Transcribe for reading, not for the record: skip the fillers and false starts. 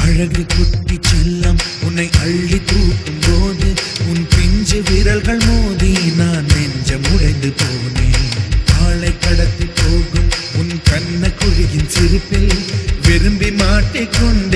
அழகு குட்டி செல்லம் உன்னை அள்ளி தூக்கும் போது உன் பிஞ்சு விரல்கள் மோதி நான் நெஞ்சம் உடைந்து போனேன். ஆளை கடத்தி போகும் உன் கண்ண குழியின் சிரிப்பில் விரும்பி மாட்டிக்கொண்டு